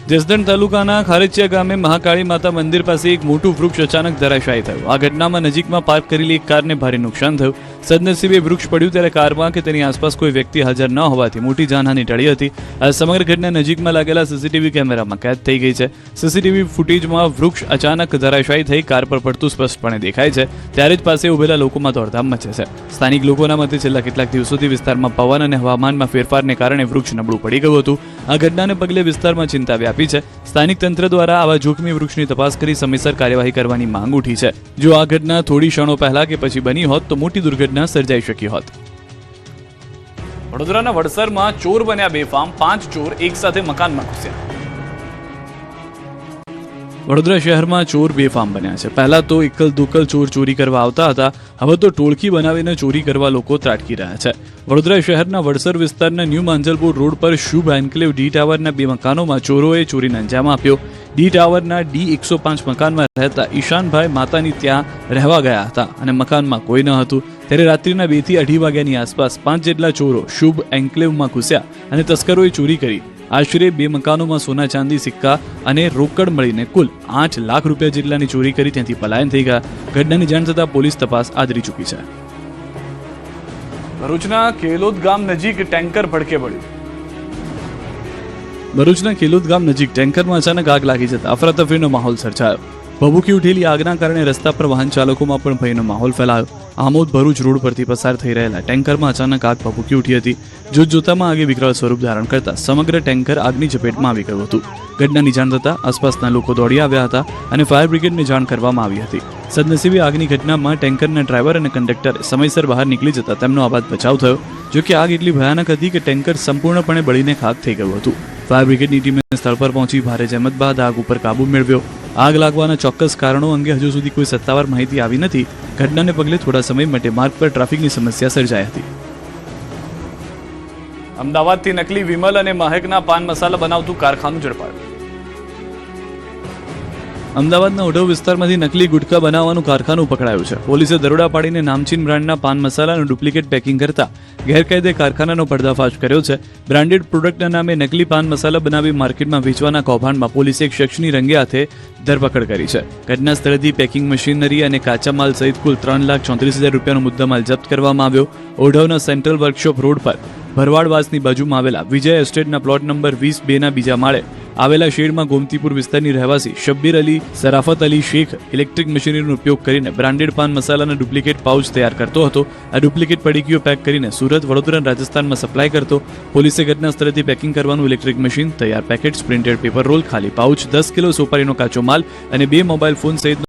જસદણ તાલુકાના ખારેચિયા ગામે મહાકાળી માતા મંદિર પાસે એક મોટું વૃક્ષ અચાનક ધરાશાયી થયું. આ ઘટનામાં નજીકમાં પાર્ક કરેલી એક કારને ભારે નુકસાન થયું. સદનસીબે વૃક્ષ પડ્યું ત્યારે કારમાં કે તેની આસપાસ કોઈ વ્યક્તિ હાજર ન હોવાથી મોટી જાનહાનિ ટળી હતી. આ સમગ્ર ઘટના નજીકમાં લાગેલા સીસીટીવી કેમેરામાં કેદ થઈ ગઈ છે. સીસીટીવી ફૂટેજમાં વૃક્ષ અચાનક ધરાશાયી થઈ કાર પર પડતું સ્પષ્ટપણે દેખાય છે. ત્યારે જ પાસે ઉભેલા લોકોમાં દોડધામ મચે છે. સ્થાનિક લોકોના મતે છેલ્લા કેટલાક દિવસોથી વિસ્તારમાં પવન અને હવામાનમાં ફેરફારને કારણે વૃક્ષ નબળું પડી ગયું હતું. આ ઘટનાને પગલે વિસ્તારમાં ચિંતા વ્યાપી છે. સ્થાનિક તંત્ર દ્વારા આવા જોખમી વૃક્ષની તપાસ કરી સમયસર કાર્યવાહી કરવાની માંગ ઉઠી છે. જો આ ઘટના થોડી ક્ષણો પહેલા કે પછી બની હોત તો મોટી દુર્ઘટના સર્જાઈ શકી હોત. વડોદરાના વડસરમાં ચોર બન્યા બેફામ, 5 ચોર એક સાથે મકાનમાં ઘૂસ્યા. વડોદરા શહેરમાં ચોર બેફામ બન્યા છે. પહેલા તો એકલ દુકલ ચોર ચોરી કરવા આવતા હતા, હવે તો ટોળકી બનાવીને ચોરી કરવા લોકો ત્રાટકી રહ્યા છે. વડોદરા શહેરના વડસર વિસ્તારના ન્યૂ માંજલપુર રોડ પર શુભ એન્કલેવ ડી ટાવરના 2 મકાનોમાં ચોરોએ ચોરીને અંજામ આપ્યો. ડી ટાવરના D105 મકાનમાં રહેતા ઈશાનભાઈ માતાની ત્યાં રહેવા ગયા હતા અને મકાનમાં કોઈ ન હતું. ત્યારે રાત્રિના 2 થી 2:30 વાગ્યાની આસપાસ 5 જેટલા ચોરો શુભ એન્કલેવમાં ઘૂસ્યા અને તસ્કરોએ ચોરી કરી આશરે 2 મકાનોમાં સોના ચાંદી સિક્કા અને રોકડ મળીને કુલ 8 લાખ રૂપિયા જેટલાની ચોરી કરી ત્યાંથી પલાયન થઈ ગયા. ઘટનાની જાણ થતાં પોલીસ તપાસ આદરી ચૂકી છે. ભરૂચના કેલોદ ગામ નજીક ટેન્કર ભડકે પડ્યું. ભરૂચના કેલોદ ગામ નજીક ટેન્કરમાં અચાનક આગ લાગી જતા અફરાતફરીનો માહોલ સર્જાયો. ભભૂકી ઉઠેલી આગના કારણે રસ્તા પર વાહન ચાલકોમાં પણ ભયનો માહોલ ફેલાયો. આમોદ ભરૂચ રોડ પરથી પસાર થઈ રહેલા ટેન્કરમાં અચાનક આગ ભભૂકી ઉઠી હતી. જોતજોતામાં આગે વિકરાળ સ્વરૂપ ધારણ કરતા સમગ્ર ટેન્કર આગની ઝપેટમાં આવી ગયું હતું. ઘટનાની જાણ થતાં આસપાસના લોકો દોડી આવ્યા હતા અને ફાયર બ્રિગેડને જાણ કરવામાં આવી હતી. સદનસીબે આગની ઘટનામાં ટેન્કરના ડ્રાઈવર અને કંડક્ટરે સમયસર બહાર નીકળી જતા તેમનો આબાદ બચાવ થયો. જોકે આગ એટલી ભયાનક હતી કે ટેન્કર સંપૂર્ણપણે બળીને ખાખ થઈ ગયું હતું. ફાયર બ્રિગેડની ટીમે સ્થળ પર પહોંચી ભારે જહેમત બાદ આગ ઉપર કાબુ મેળવ્યો. આગ લાગવાના ચોક્કસ કારણો અંગે હજુ સુધી કોઈ સત્તાવાર માહિતી આવી નથી. ઘટનાને પગલે થોડા સમય માટે માર્ગ પર ટ્રાફિકની સમસ્યા સર્જાઈ હતી. અમદાવાદથી નકલી વિમલ અને મહેકના પાન મસાલા બનાવતું કારખાનું ઝડપાયું. અમદાવાદના ઓઢવ વિસ્તારમાંથી નકલી ગુટખા બનાવવાનું કારખાનું પકડાયું છે. પોલીસે દરોડા પાડીને નામચીન બ્રાન્ડના પાન મસાલાનું ડુપ્લિકેટ પેકિંગ કરતા ગેરકાયદે કારખાનાનો પર્દાફાશ કર્યો છે. બ્રાન્ડેડ પ્રોડક્ટના નામે નકલી પાન મસાલા બનાવી માર્કેટમાં વેચવાના કૌભાંડમાં પોલીસે એક શખ્સની રંગે હાથે ધરપકડ કરી છે. ઘટના સ્થળેથી પેકિંગ મશીનરી અને કાચા માલ સહિત કુલ 3,34,000 રૂપિયાનો મુદ્દામાલ જપ્ત કરવામાં આવ્યો. ઓઢવના સેન્ટ્રલ વર્કશોપ રોડ પર ભરવાડવાસની બાજુમાં આવેલા વિજય એસ્ટેટના પ્લોટ નંબર 20 ના બીજા માળે આવેલા શેડમાં ગોમતીપુર વિસ્તારની રહેવાસી શબ્બીર અલી સરાફત અલી શેખ ઇલેક્ટ્રિક મશીનરીનો ઉપયોગ કરીને બ્રાન્ડેડ પાન મસાલાના ડુપ્લિકેટ પાઉચ તૈયાર કરતો હતો. આ ડુપ્લિકેટ પડીકીઓ પેક કરીને સુરત, વડોદરા, રાજસ્થાનમાં સપ્લાય કરતો. પોલીસે ઘટના સ્થળેથી પેકિંગ કરવાનું ઇલેક્ટ્રિક મશીન, તૈયાર પેકેટ્સ, પ્રિન્ટેડ પેપર રોલ, ખાલી પાઉચ, 10 કિલો સોપારીનો કાચો માલ અને 2 મોબાઈલ ફોન સહિત